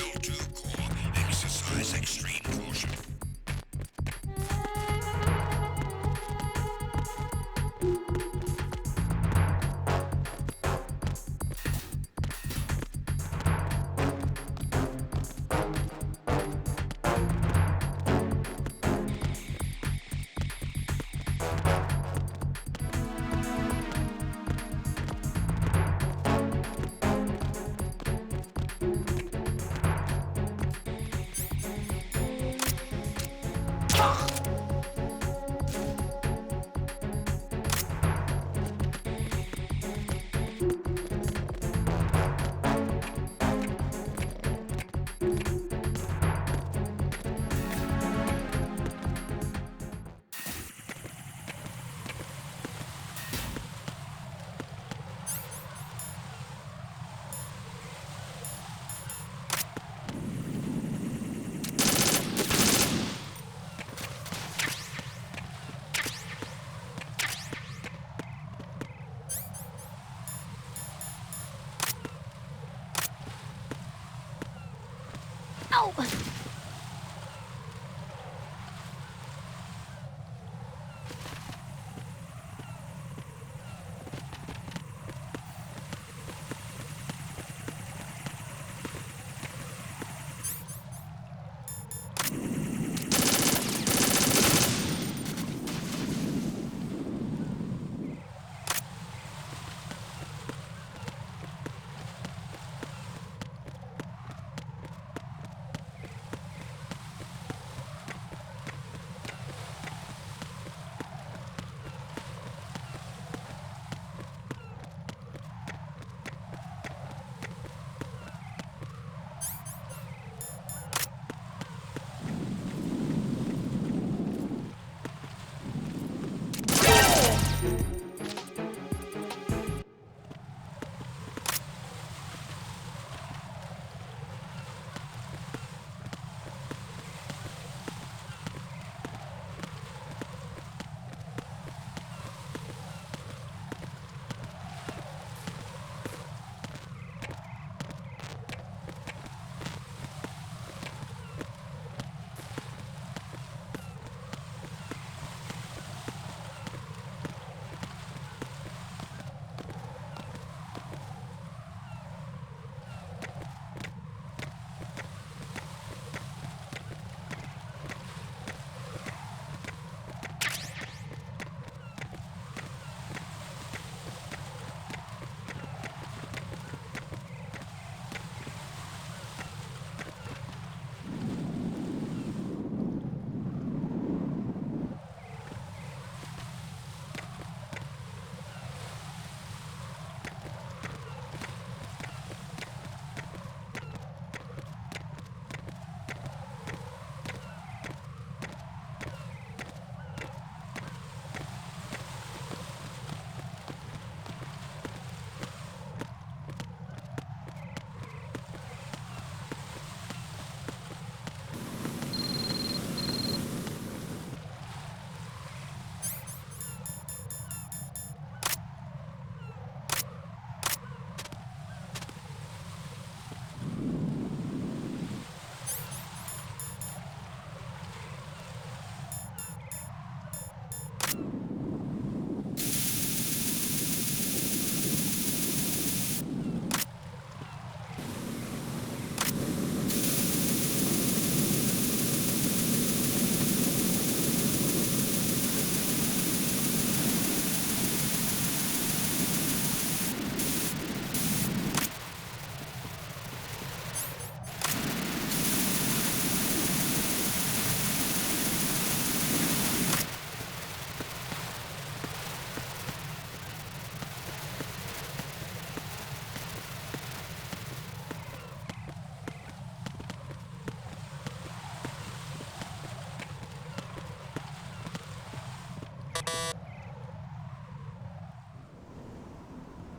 CO2 core. Exercise extreme caution. Ow!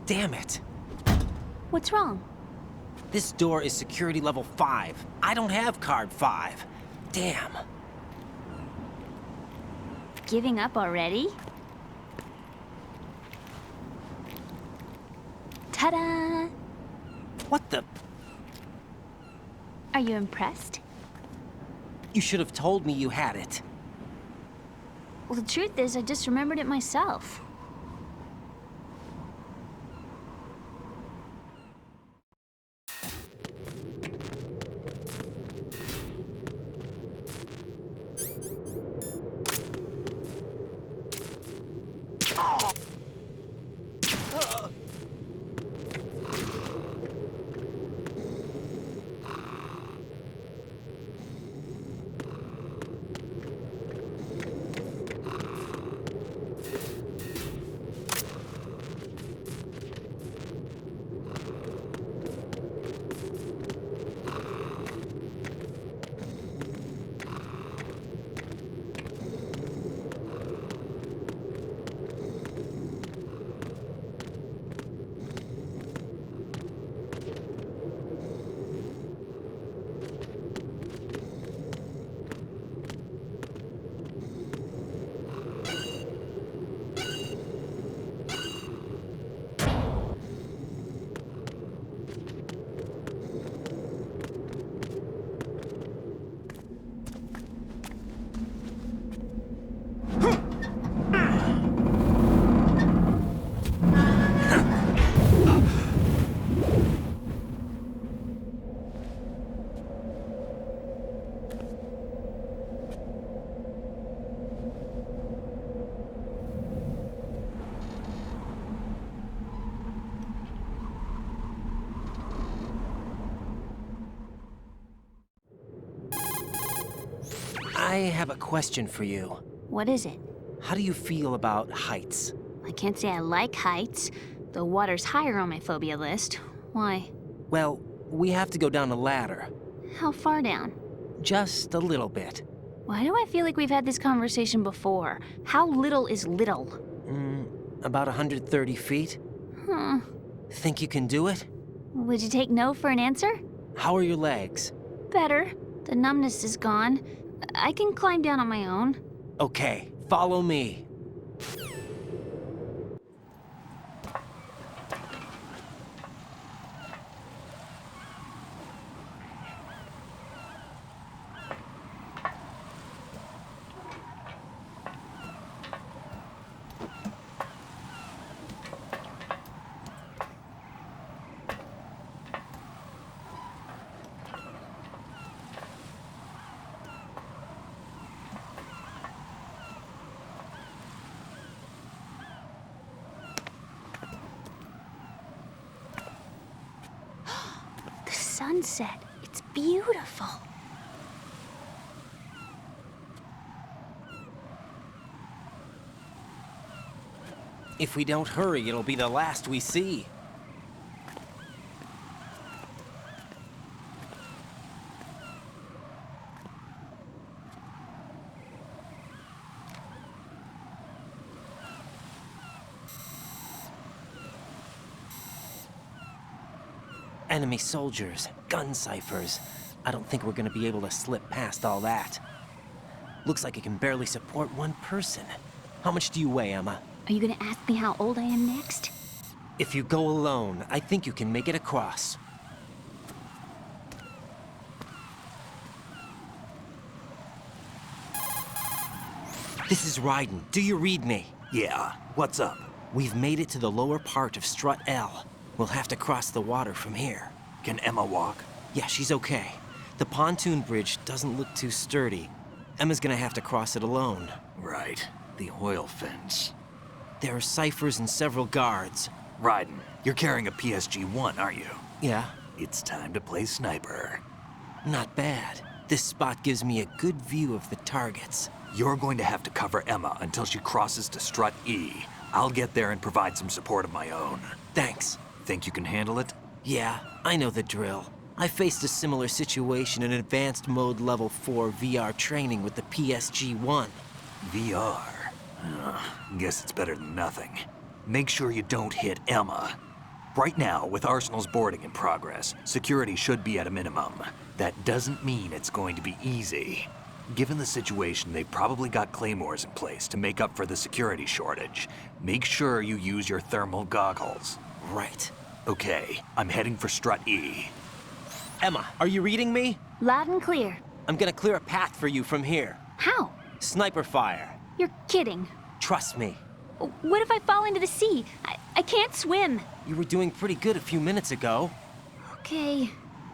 Damn it! What's wrong? This door is security level 5. I don't have card 5. Damn. Giving up already? Ta-da! What the? Are you impressed? You should have told me you had it. Well, the truth is, I just remembered it myself. I have a question for you. What is it? How do you feel about heights? I can't say I like heights, though water's higher on my phobia list. Why? Well, we have to go down a ladder. How far down? Just a little bit. Why do I feel like we've had this conversation before? How little is little? About 130 feet. Huh. Think you can do it? Would you take no for an answer? How are your legs? Better. The numbness is gone. I can climb down on my own. Okay, follow me. The sunset. It's beautiful. If we don't hurry, it'll be the last we see. Enemy soldiers, gun ciphers. I don't think we're gonna be able to slip past all that. Looks like it can barely support one person. How much do you weigh, Emma? Are you gonna ask me how old I am next? If you go alone, I think you can make it across. This is Ryden. Do you read me? Yeah, what's up? We've made it to the lower part of Strut L. We'll have to cross the water from here. Can Emma walk? Yeah, she's okay. The pontoon bridge doesn't look too sturdy. Emma's gonna have to cross it alone. Right, the oil fence. There are ciphers and several guards. Ryden, you're carrying a PSG-1, aren't you? Yeah, It's time to play sniper. not bad. This spot gives me a good view of the targets. You're going to have to cover Emma until she crosses to Strut E. I'll get there and provide some support of my own. Thanks. Think you can handle it? Yeah, I know the drill. I faced a similar situation in advanced mode level 4 VR training with the PSG-1. VR. Guess it's better than nothing. Make sure you don't hit Emma. Right now, with Arsenal's boarding in progress, security should be at a minimum. That doesn't mean it's going to be easy. Given the situation, they've probably got claymores in place to make up for the security shortage. Make sure you use your thermal goggles. Right. Okay, I'm heading for Strut E. Emma, are you reading me? Loud and clear. I'm gonna clear a path for you from here. How? Sniper fire. You're kidding. Trust me. What if I fall into the sea? I can't swim. You were doing pretty good a few minutes ago. Okay.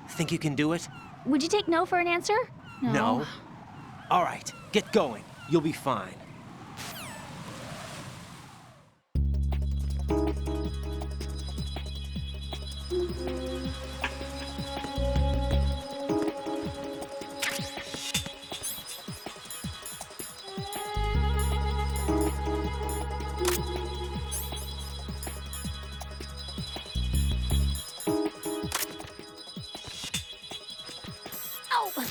Think you can do it? Would you take no for an answer? No. All right, get going. You'll be fine. Ow!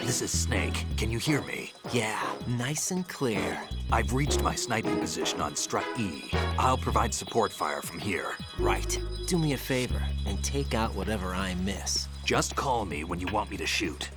This is Snake. Can you hear me? Yeah, nice and clear. I've reached my sniping position on strut E. I'll provide support fire from here. Right. Do me a favor and take out whatever I miss. Just call me when you want me to shoot.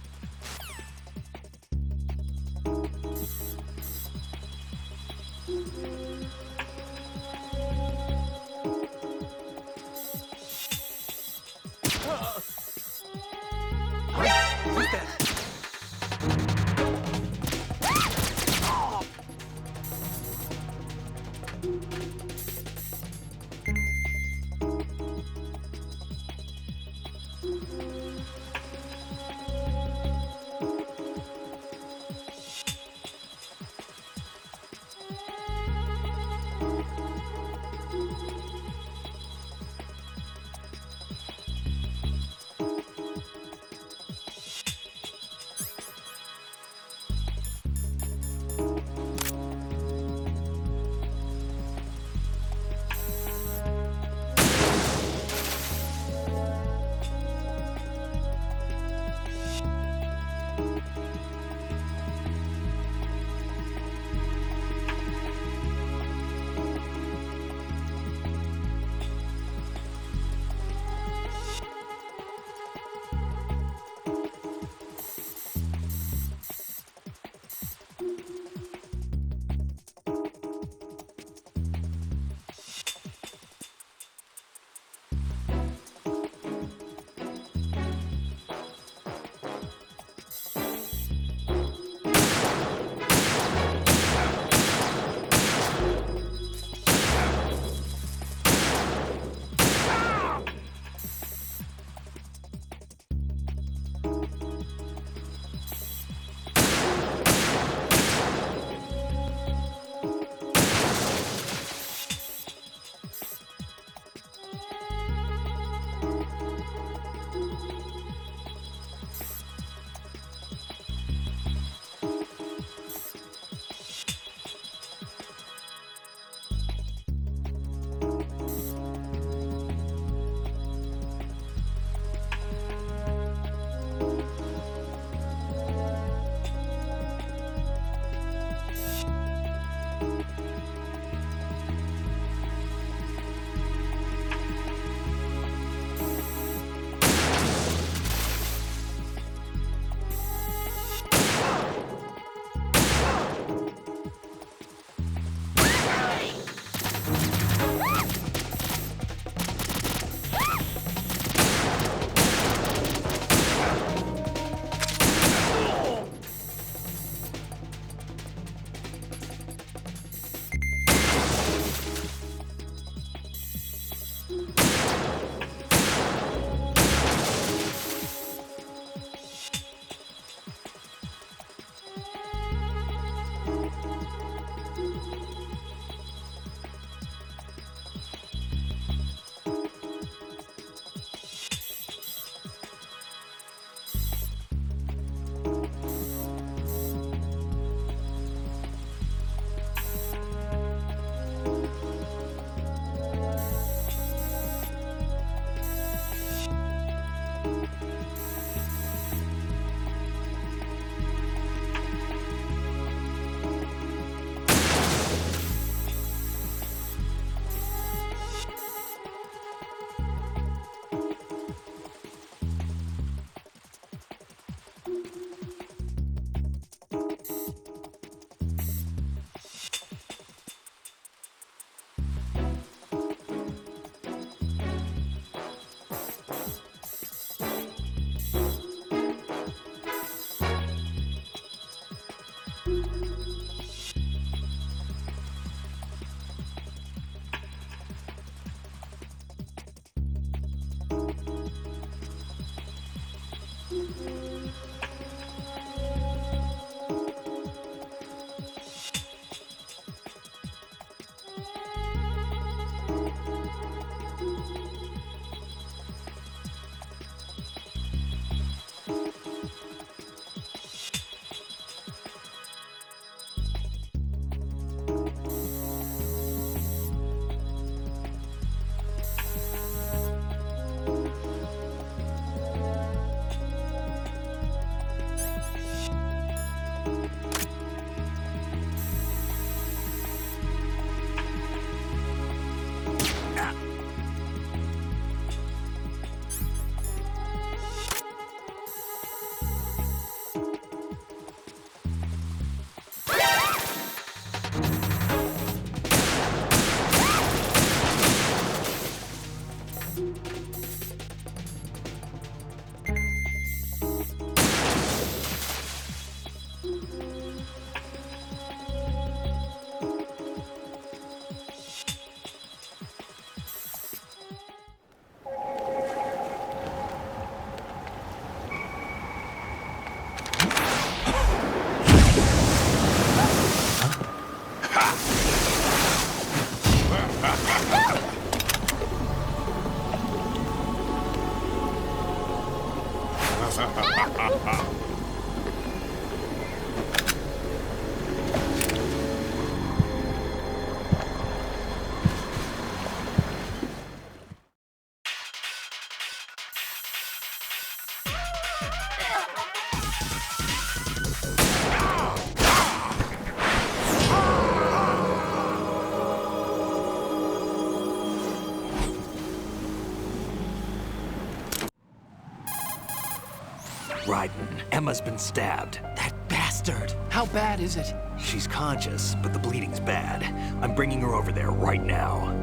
Raiden, Emma's been stabbed. That bastard! How bad is it? She's conscious, but the bleeding's bad. I'm bringing her over there right now.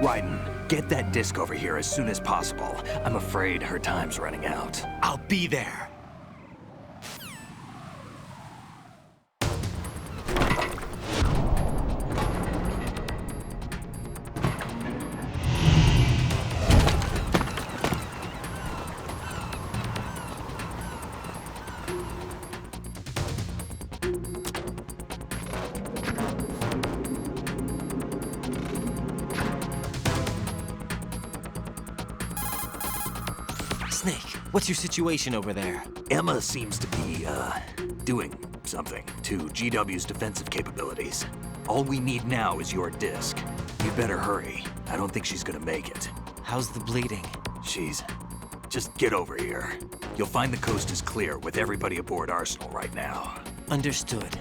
Raiden, get that disc over here as soon as possible. I'm afraid her time's running out. I'll be there. Snake, what's your situation over there? Emma seems to be, doing something to GW's defensive capabilities. All we need now is your disc. You'd better hurry. I don't think she's gonna make it. How's the bleeding? Just get over here. You'll find the coast is clear with everybody aboard Arsenal right now. Understood.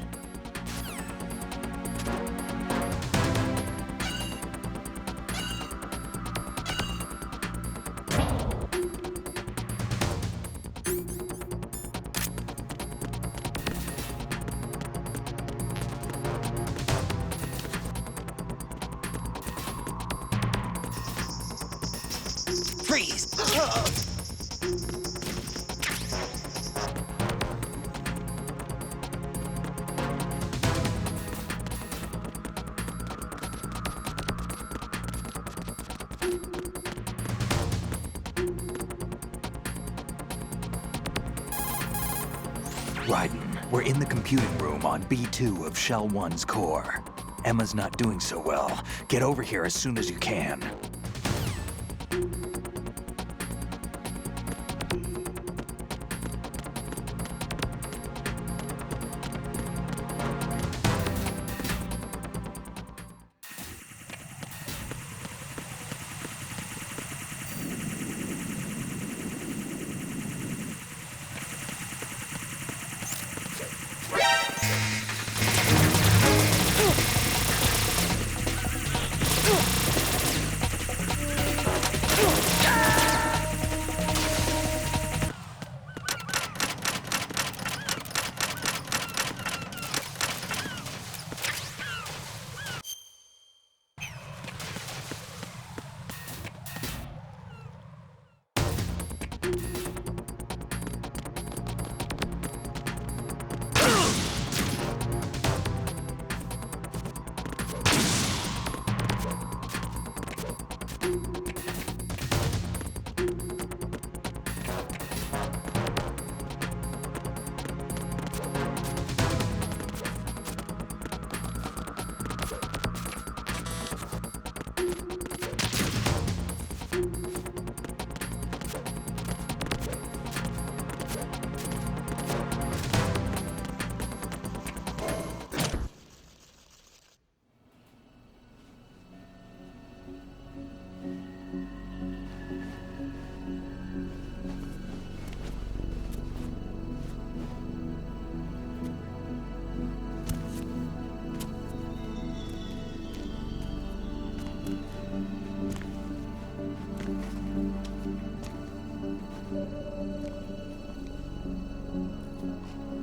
Freeze! Raiden, we're in the computing room on B2 of Shell 1's core. Emma's not doing so well. Get over here as soon as you can.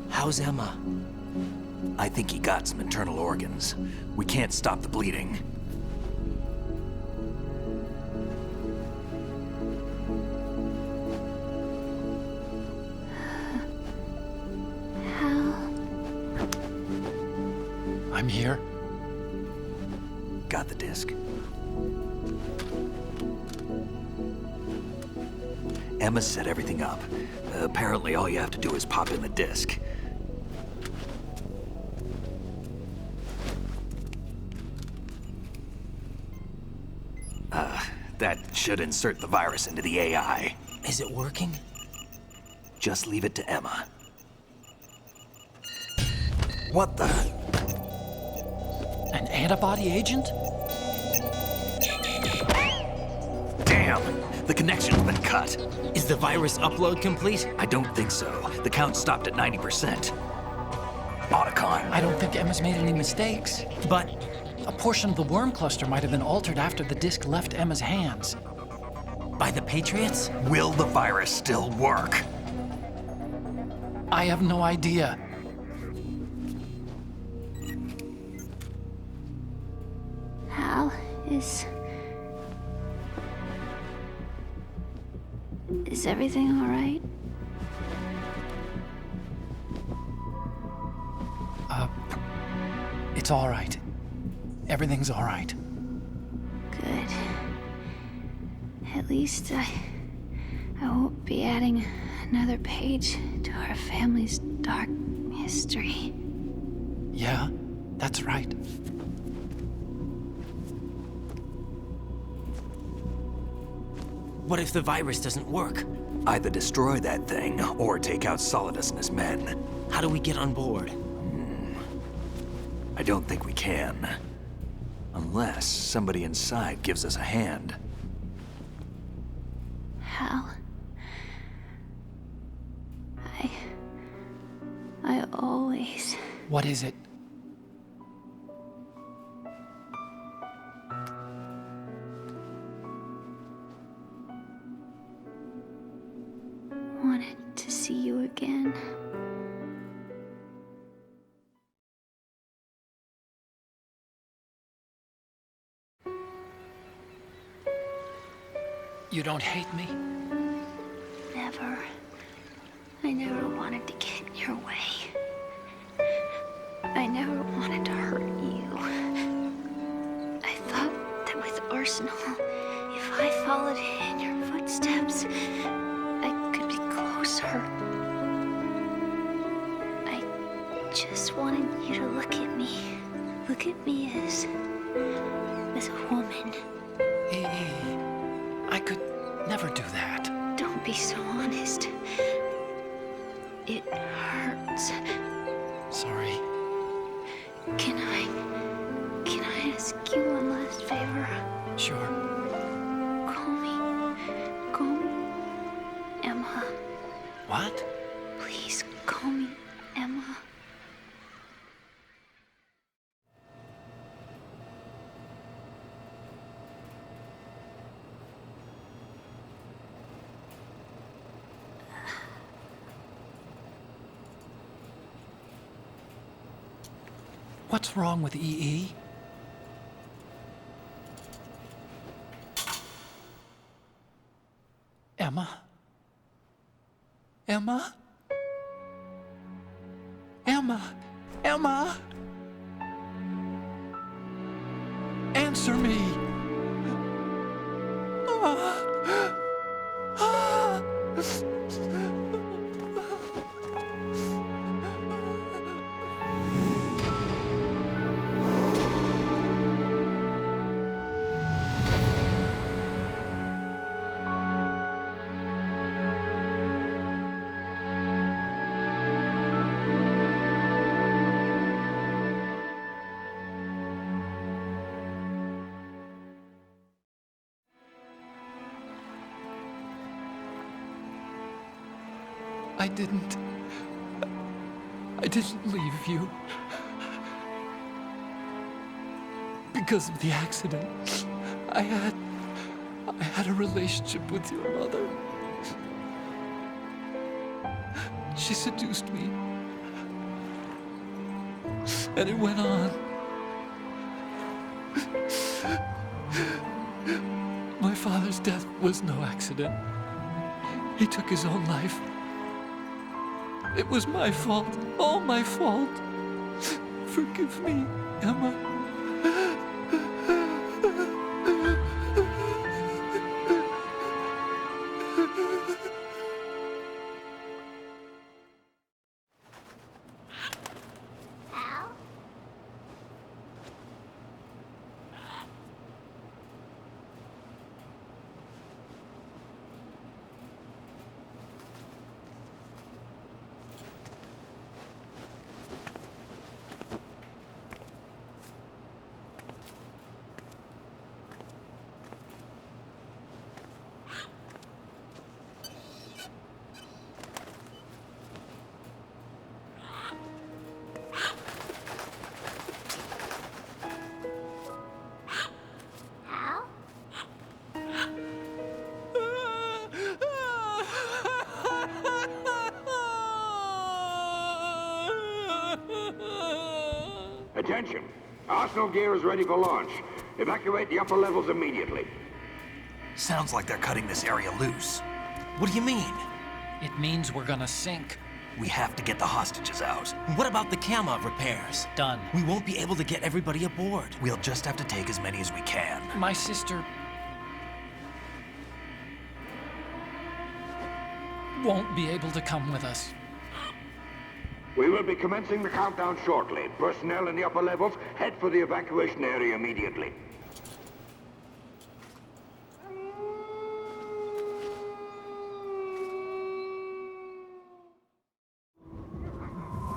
How's Emma? I think he got some internal organs. We can't stop the bleeding. I'm here. Got the disc. Emma set everything up. Apparently all you have to do is pop in the disc. That should insert the virus into the AI. Is it working? Just leave it to Emma. What the? An antibody agent? Damn! The connection's been cut. Is the virus upload complete? I don't think so. The count stopped at 90%. Otacon. I don't think Emma's made any mistakes. But A portion of the worm cluster might have been altered after the disc left Emma's hands. by the Patriots? Will the virus still work? I have no idea. Hal, is everything all right? It's all right. Everything's all right. Good. At least I won't be adding another page to our family's dark history. Yeah, that's right. What if the virus doesn't work? Either destroy that thing, or take out Solidus and his men. How do we get on board? I don't think we can. Unless somebody inside gives us a hand. Hal, I always... What is it? wanted to see you again. You don't hate me? Never. I never wanted to get in your way. I never wanted to hurt you. I thought that with Arsenal, if I followed in your footsteps, I could be closer. I just wanted you to look at me. Look at me as a woman. I could never do that. Don't be so honest. It hurts. Sorry. Can I ask you one last favor? Sure. Call me Emma. What? Please call me Emma. What's wrong with EE? Emma? Emma? Emma? Emma? Answer me! I didn't leave you. Because of the accident, I had a relationship with your mother. She seduced me. And it went on. My father's death was no accident. He took his own life. It was my fault, all my fault. Forgive me, Emma. Attention! Arsenal gear is ready for launch. Evacuate the upper levels immediately. Sounds like they're cutting this area loose. What do you mean? It means we're gonna sink. We have to get the hostages out. What about the camo repairs? Done. We won't be able to get everybody aboard. We'll just have to take as many as we can. My sister won't be able to come with us. We will be commencing the countdown shortly. Personnel in the upper levels, head for the evacuation area immediately.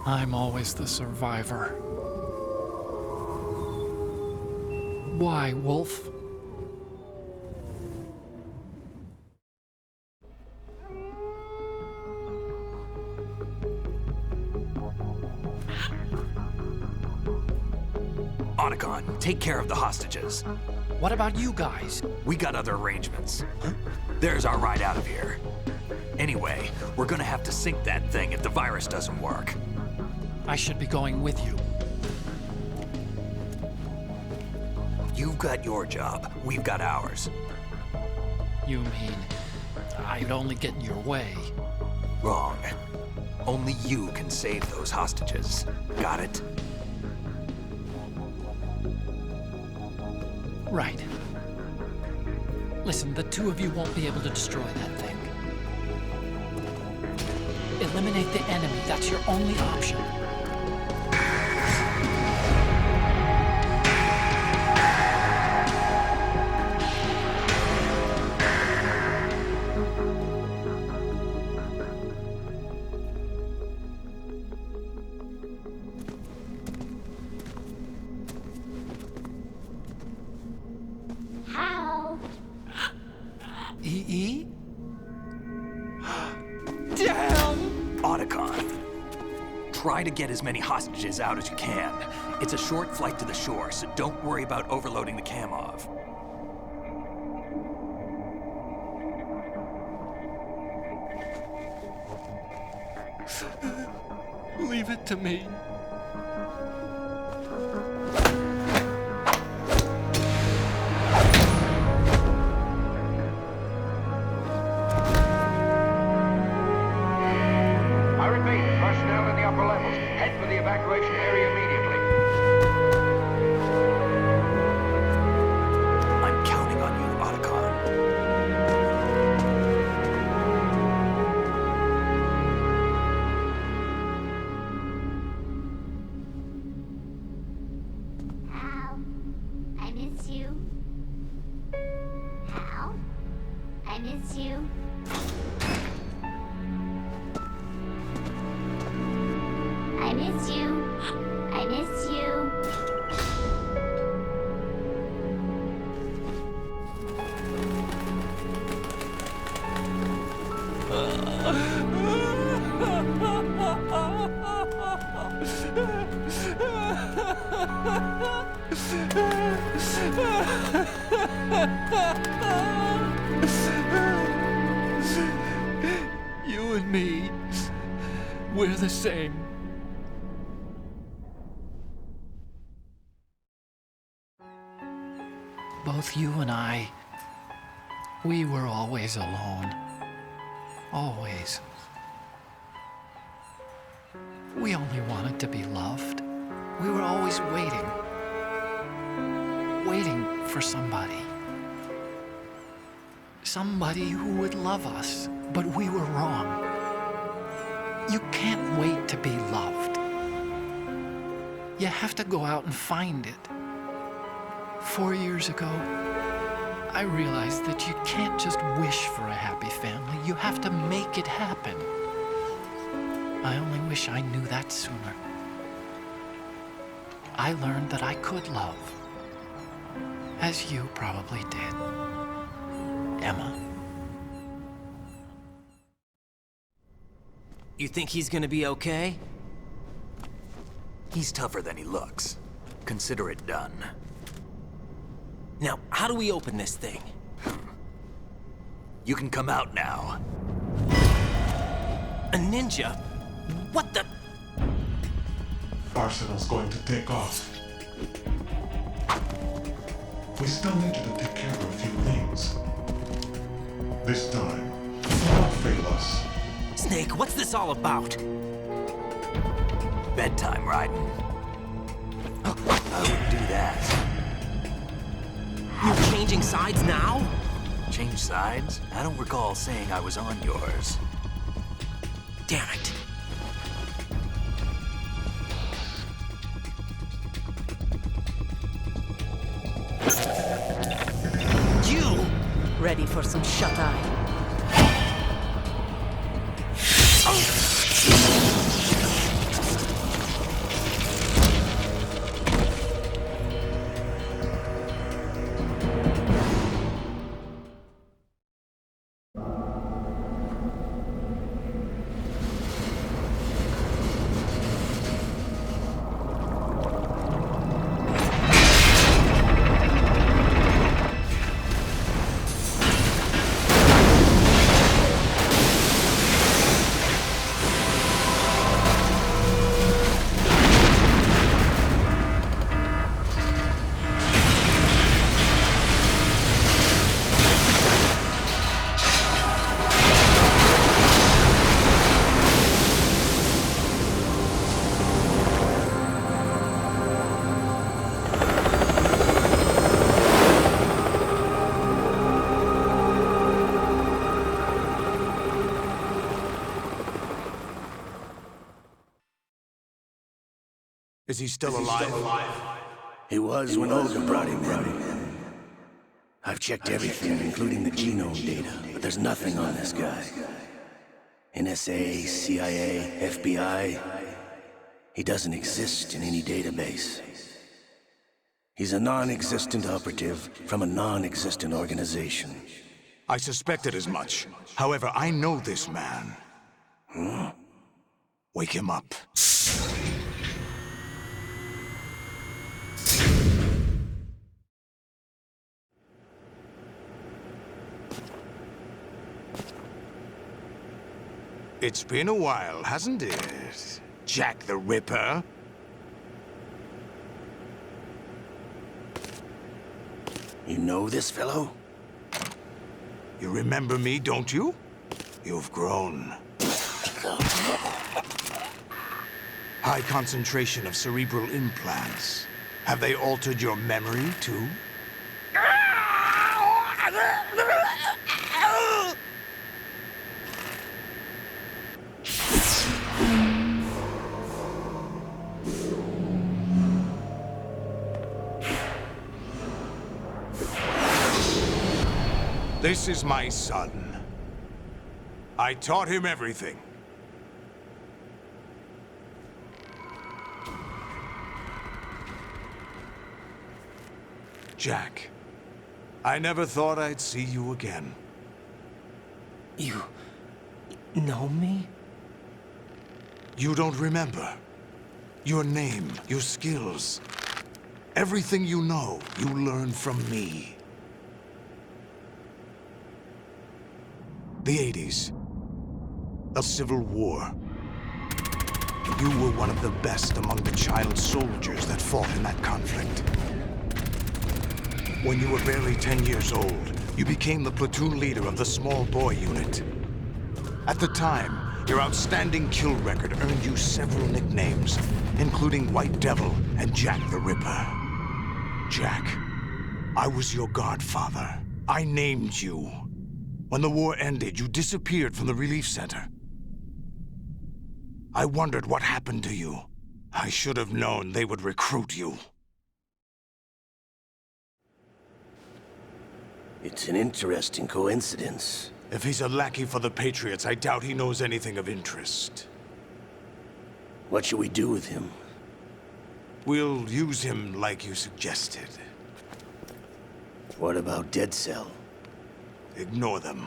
I'm always the survivor. Why, Wolf? Otacon, take care of the hostages. What about you guys? We got other arrangements. There's our ride out of here. Anyway, we're gonna have to sink that thing if the virus doesn't work. I should be going with you. You've got your job, we've got ours. You mean I'd only get in your way? Wrong. Only you can save those hostages. Got it? Right. Listen, the two of you won't be able to destroy that thing. Eliminate the enemy. That's your only option. How? EE? Damn! Otacon, try to get as many hostages out as you can. It's a short flight to the shore, so don't worry about overloading the Kamov. Leave it to me. I repeat, personnel in the upper levels, head for the evacuation area immediately. I'm counting on you, Otacon. Hal, I miss you. Hal, I miss you. I miss you. I miss you. You and me, we're the same. Both you and I, we were always alone. Always. We only wanted to be loved. We were always waiting. Waiting for somebody. Somebody who would love us, but we were wrong. You can't wait to be loved. You have to go out and find it. 4 years ago, I realized that you can't just wish for a happy family. You have to make it happen. I only wish I knew that sooner. I learned that I could love, as you probably did, Emma. You think he's gonna be okay? He's tougher than he looks. Consider it done. Now, how do we open this thing? You can come out now. A ninja? What the? Arsenal's going to take off. We still need you to take care of a few things. This time, do not fail us. Snake, what's this all about? Bedtime, Raiden. I wouldn't do that. You're changing sides now? Change sides? I don't recall saying I was on yours. Damn it. You! Ready for some shut-eye? Is he still alive? He was when Olga brought him in. I've checked everything, including the genome data, but there's nothing on this guy. NSA, CIA, FBI. He doesn't exist in any database. He's a non-existent operative from a non-existent organization. I suspected as much. However, I know this man. Wake him up. It's been a while, hasn't it? Jack the Ripper? You know this fellow? You remember me, don't you? You've grown. High concentration of cerebral implants. Have they altered your memory, too? This is my son. I taught him everything. Jack, I never thought I'd see you again. You know me? You don't remember. Your name, your skills. Everything you know, you learned from me. The 80s. A civil war. You were one of the best among the child soldiers that fought in that conflict. When you were barely 10 years old, you became the platoon leader of the small boy unit. At the time, your outstanding kill record earned you several nicknames, including White Devil and Jack the Ripper. Jack, I was your godfather. I named you. When the war ended, you disappeared from the relief center. I wondered what happened to you. I should have known they would recruit you. It's an interesting coincidence. If he's a lackey for the Patriots, I doubt he knows anything of interest. What should we do with him? We'll use him like you suggested. What about Dead Cell? Ignore them.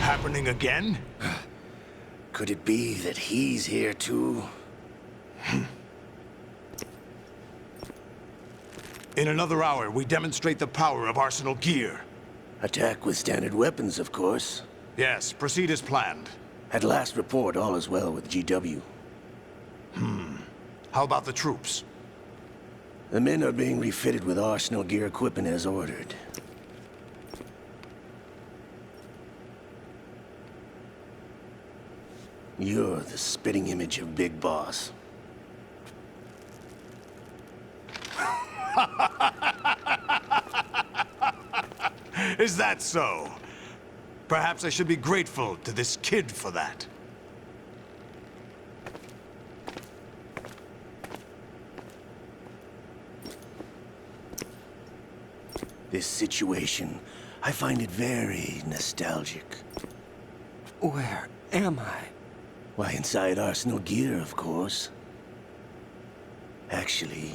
Happening again? Could it be that he's here too? In another hour, we demonstrate the power of Arsenal gear. Attack with standard weapons, of course. Yes, proceed as planned. At last report, all is well with GW. How about the troops? The men are being refitted with arsenal gear equipment as ordered. You're the spitting image of Big Boss. Is that so? Perhaps I should be grateful to this kid for that. This situation, I find it very nostalgic. Where am I? Why, inside arsenal gear, of course. Actually,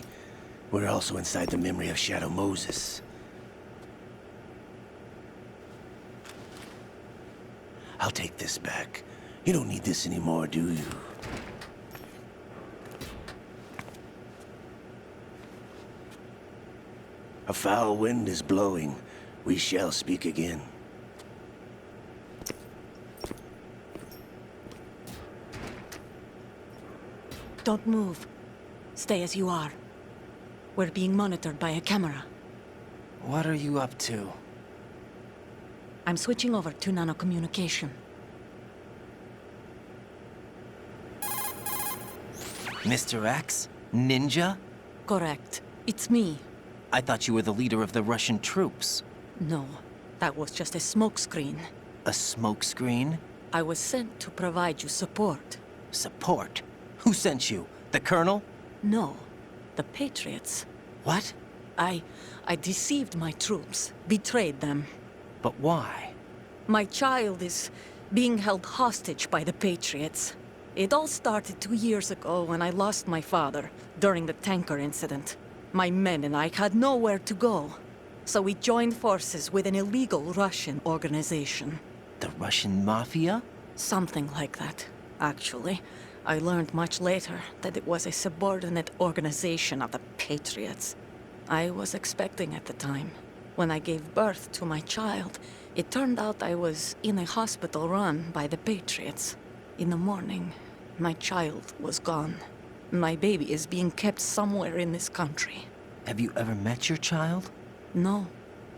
we're also inside the memory of Shadow Moses. I'll take this back. You don't need this anymore, do you? A foul wind is blowing. We shall speak again. Don't move. Stay as you are. We're being monitored by a camera. What are you up to? I'm switching over to nanocommunication. Mr. X? Ninja? Correct. It's me. I thought you were the leader of the Russian troops. No, that was just a smokescreen. A smokescreen? I was sent to provide you support. Support? Who sent you? The Colonel? No, the Patriots. What? I deceived my troops, betrayed them. But why? My child is being held hostage by the Patriots. It all started 2 years ago when I lost my father during the tanker incident. My men and I had nowhere to go, so we joined forces with an illegal Russian organization. The Russian Mafia? Something like that, actually. I learned much later that it was a subordinate organization of the Patriots. I was expecting at the time. When I gave birth to my child, it turned out I was in a hospital run by the Patriots. In the morning, my child was gone. My baby is being kept somewhere in this country. Have you ever met your child? No.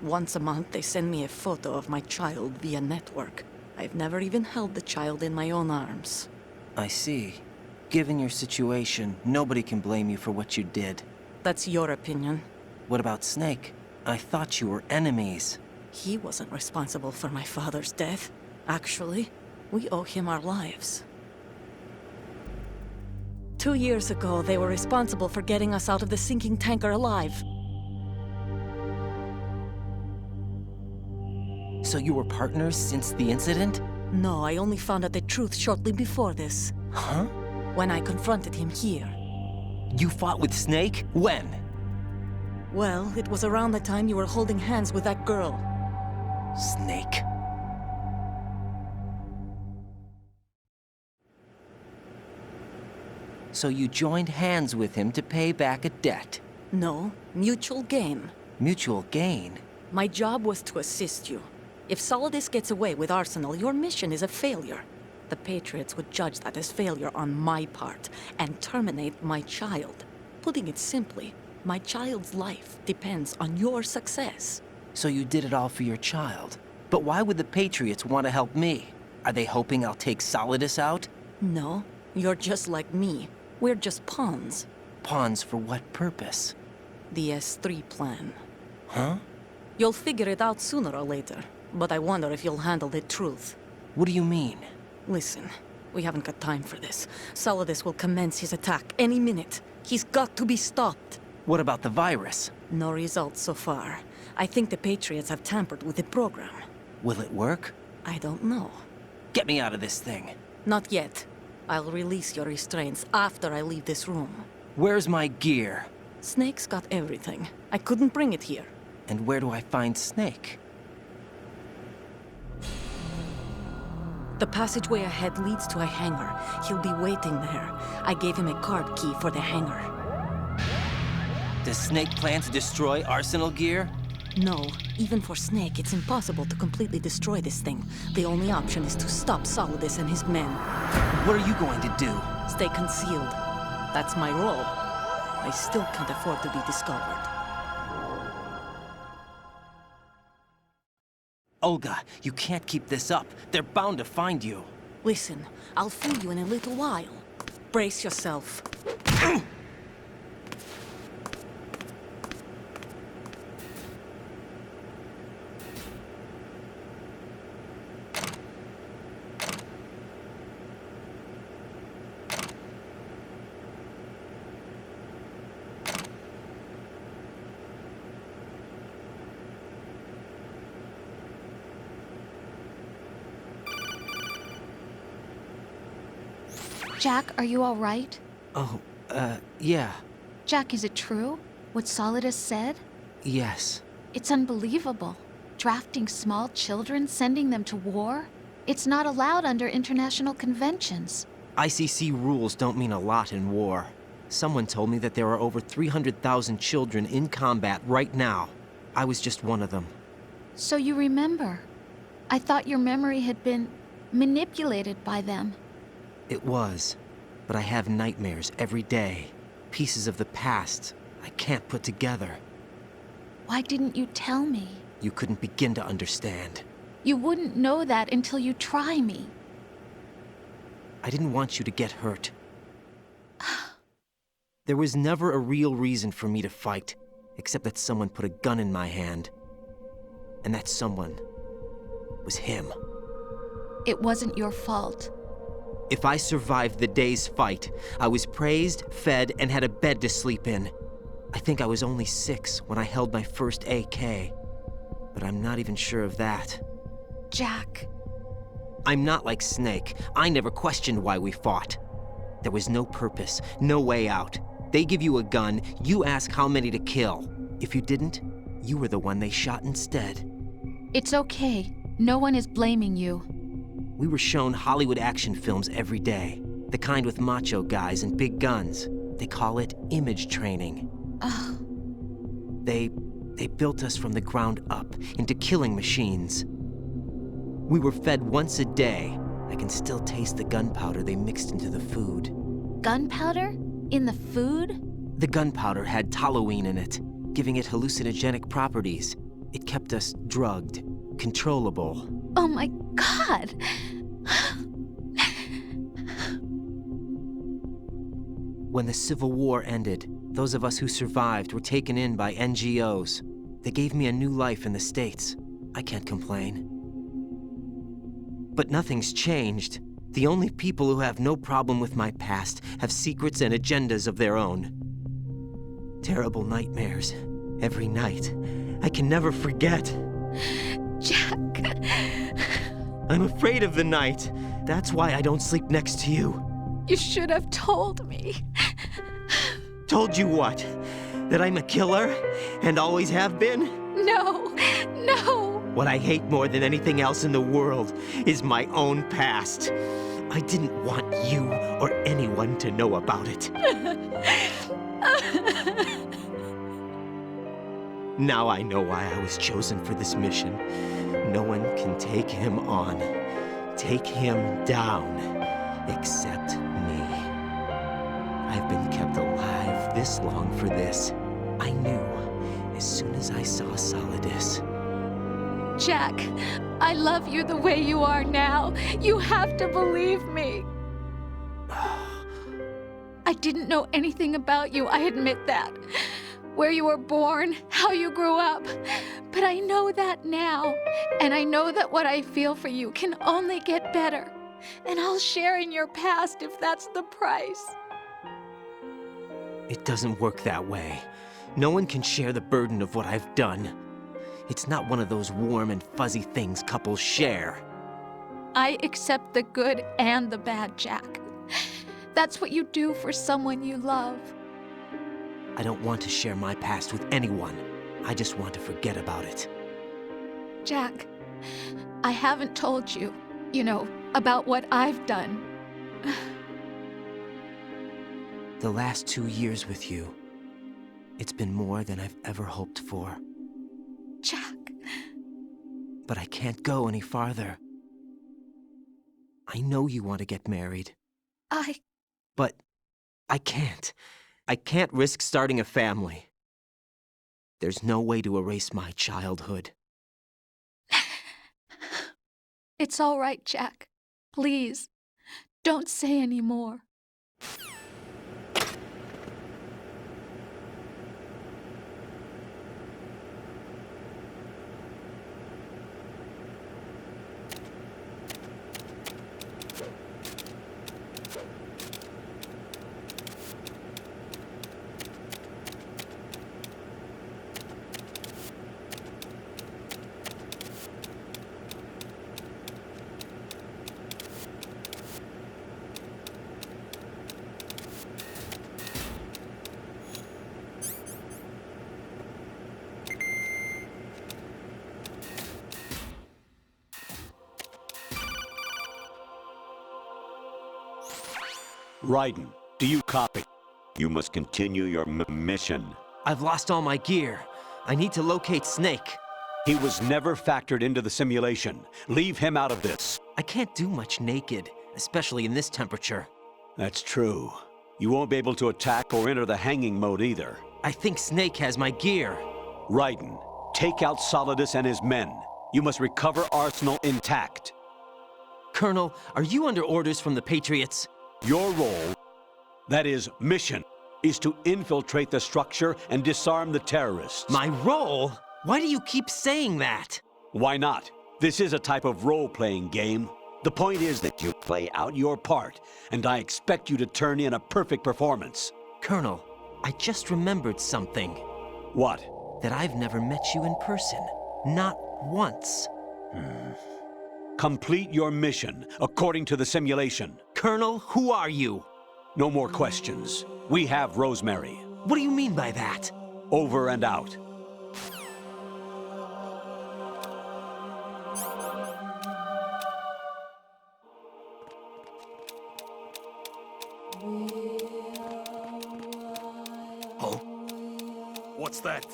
Once a month, they send me a photo of my child via network. I've never even held the child in my own arms. I see. Given your situation, nobody can blame you for what you did. That's your opinion. What about Snake? I thought you were enemies. He wasn't responsible for my father's death. Actually, we owe him our lives. 2 years ago, they were responsible for getting us out of the sinking tanker alive. So you were partners since the incident? No, I only found out the truth shortly before this. Huh? When I confronted him here. You fought with Snake? When? Well, it was around the time you were holding hands with that girl. Snake. So you joined hands with him to pay back a debt? No, mutual gain. Mutual gain? My job was to assist you. If Solidus gets away with Arsenal, your mission is a failure. The Patriots would judge that as failure on my part and terminate my child. Putting it simply, my child's life depends on your success. So you did it all for your child. But why would the Patriots want to help me? Are they hoping I'll take Solidus out? No, you're just like me. We're just pawns. Pawns for what purpose? The S3 plan. Huh? You'll figure it out sooner or later, but I wonder if you'll handle the truth. What do you mean? Listen, we haven't got time for this. Solidus will commence his attack any minute. He's got to be stopped. What about the virus? No results so far. I think the Patriots have tampered with the program. Will it work? I don't know. Get me out of this thing. Not yet. I'll release your restraints after I leave this room. Where's my gear? Snake's got everything. I couldn't bring it here. And where do I find Snake? The passageway ahead leads to a hangar. He'll be waiting there. I gave him a card key for the hangar. Does Snake plan to destroy Arsenal gear? No, even for Snake, it's impossible to completely destroy this thing. The only option is to stop Solidus and his men. What are you going to do? Stay concealed. That's my role. I still can't afford to be discovered. Olga, you can't keep this up. They're bound to find you. Listen, I'll fool you in a little while. Brace yourself. Jack, are you all right? Oh, yeah. Jack, is it true? What Solidus said? Yes. It's unbelievable. Drafting small children, sending them to war? It's not allowed under international conventions. ICC rules don't mean a lot in war. Someone told me that there are over 300,000 children in combat right now. I was just one of them. So you remember. I thought your memory had been manipulated by them. It was, but I have nightmares every day. Pieces of the past I can't put together. Why didn't you tell me? You couldn't begin to understand. You wouldn't know that until you try me. I didn't want you to get hurt. There was never a real reason for me to fight, except that someone put a gun in my hand. And that someone was him. It wasn't your fault. If I survived the day's fight, I was praised, fed, and had a bed to sleep in. I think I was only 6 when I held my first AK. But I'm not even sure of that. Jack. I'm not like Snake. I never questioned why we fought. There was no purpose, no way out. They give you a gun, you ask how many to kill. If you didn't, you were the one they shot instead. It's okay. No one is blaming you. We were shown Hollywood action films every day. The kind with macho guys and big guns. They call it image training. Ugh. They built us from the ground up into killing machines. We were fed once a day. I can still taste the gunpowder they mixed into the food. Gunpowder? In the food? The gunpowder had toluene in it, giving it hallucinogenic properties. It kept us drugged, controllable. Oh my God! When the Civil War ended, those of us who survived were taken in by NGOs. They gave me a new life in the States. I can't complain. But nothing's changed. The only people who have no problem with my past have secrets and agendas of their own. Terrible nightmares. Every night. I can never forget. Jack. I'm afraid of the night. That's why I don't sleep next to you. You should have told me. Told you what? That I'm a killer? And always have been? No, no. What I hate more than anything else in the world is my own past. I didn't want you or anyone to know about it. Now I know why I was chosen for this mission. No one can take him on, take him down, except me. I've been kept alive this long for this. I knew as soon as I saw Solidus. Jack, I love you the way you are now. You have to believe me. I didn't know anything about you, I admit that. Where you were born, how you grew up. But I know that now. And I know that what I feel for you can only get better. And I'll share in your past if that's the price. It doesn't work that way. No one can share the burden of what I've done. It's not one of those warm and fuzzy things couples share. I accept the good and the bad, Jack. That's what you do for someone you love. I don't want to share my past with anyone. I just want to forget about it. Jack, I haven't told you, about what I've done. The last 2 years with you, it's been more than I've ever hoped for. Jack. But I can't go any farther. I know you want to get married. But I can't. I can't risk starting a family. There's no way to erase my childhood. It's all right, Jack. Please, don't say any more. Raiden, do you copy? You must continue your mission. I've lost all my gear. I need to locate Snake. He was never factored into the simulation. Leave him out of this. I can't do much naked, especially in this temperature. That's true. You won't be able to attack or enter the hanging mode either. I think Snake has my gear. Raiden, take out Solidus and his men. You must recover Arsenal intact. Colonel, are you under orders from the Patriots? Your role, that is, mission, is to infiltrate the structure and disarm the terrorists. My role? Why do you keep saying that? Why not? This is a type of role-playing game. The point is that you play out your part, and I expect you to turn in a perfect performance. Colonel, I just remembered something. What? That I've never met you in person. Not once. Complete your mission, according to the simulation. Colonel, who are you? No more questions. We have Rosemary. What do you mean by that? Over and out. Oh? What's that?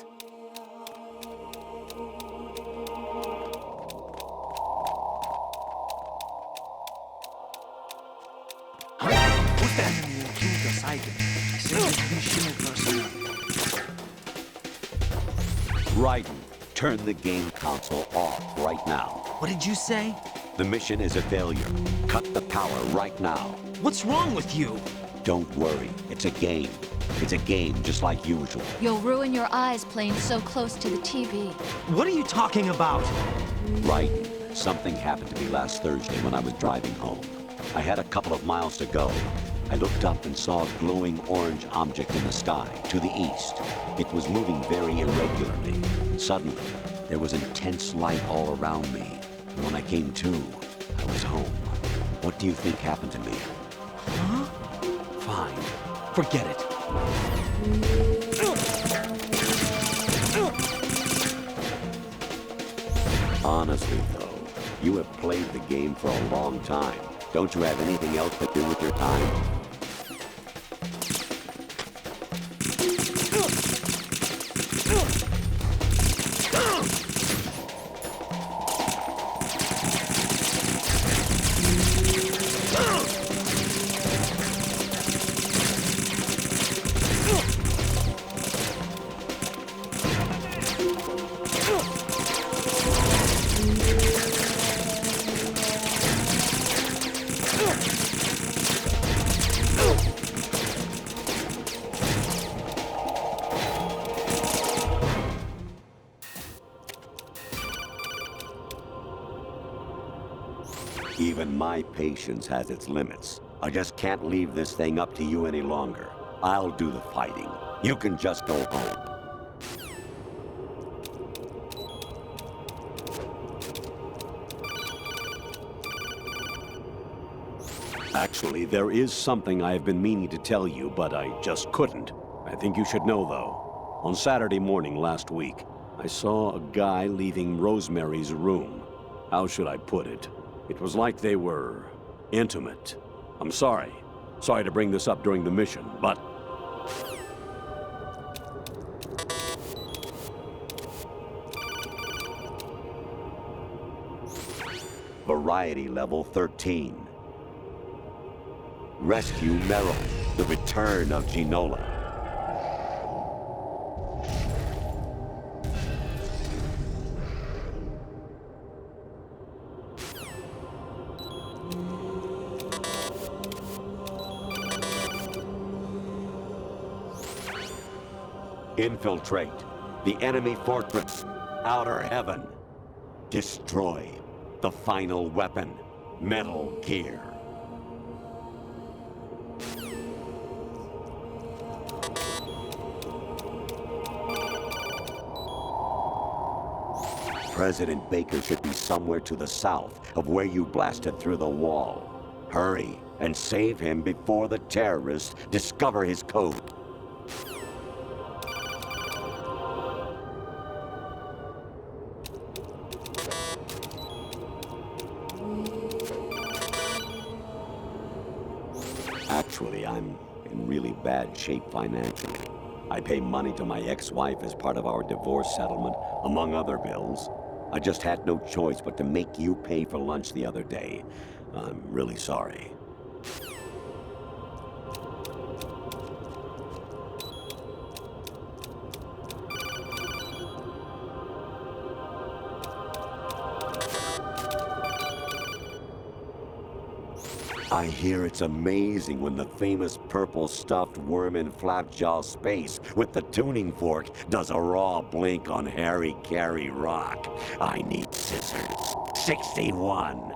Raiden, turn the game console off right now. What did you say? The mission is a failure. Cut the power right now. What's wrong with you? Don't worry, it's a game. It's a game just like usual. You'll ruin your eyes playing so close to the TV. What are you talking about? Raiden, something happened to me last Thursday when I was driving home. I had a couple of miles to go. I looked up and saw a glowing orange object in the sky, to the east. It was moving very irregularly. Suddenly, there was intense light all around me. And when I came to, I was home. What do you think happened to me? Huh? Fine. Forget it. Honestly, though, you have played the game for a long time. Don't you have anything else to do with your time? Even my patience has its limits. I just can't leave this thing up to you any longer. I'll do the fighting. You can just go home. Actually, there is something I have been meaning to tell you, but I just couldn't. I think you should know, though. On Saturday morning last week, I saw a guy leaving Rosemary's room. How should I put it? It was like they were intimate. I'm sorry. Sorry to bring this up during the mission, but... Variety level 13. Rescue Merrill, the return of Ginola. Infiltrate the enemy fortress, Outer Heaven. Destroy the final weapon, Metal Gear. President Baker should be somewhere to the south of where you blasted through the wall. Hurry and save him before the terrorists discover his code. Actually, I'm in really bad shape financially. I pay money to my ex-wife as part of our divorce settlement, among other bills. I just had no choice but to make you pay for lunch the other day. I'm really sorry. I hear it's amazing when the famous purple stuffed worm in Flapjaw space with the tuning fork does a raw blink on Harry Carey rock. I need scissors. 61.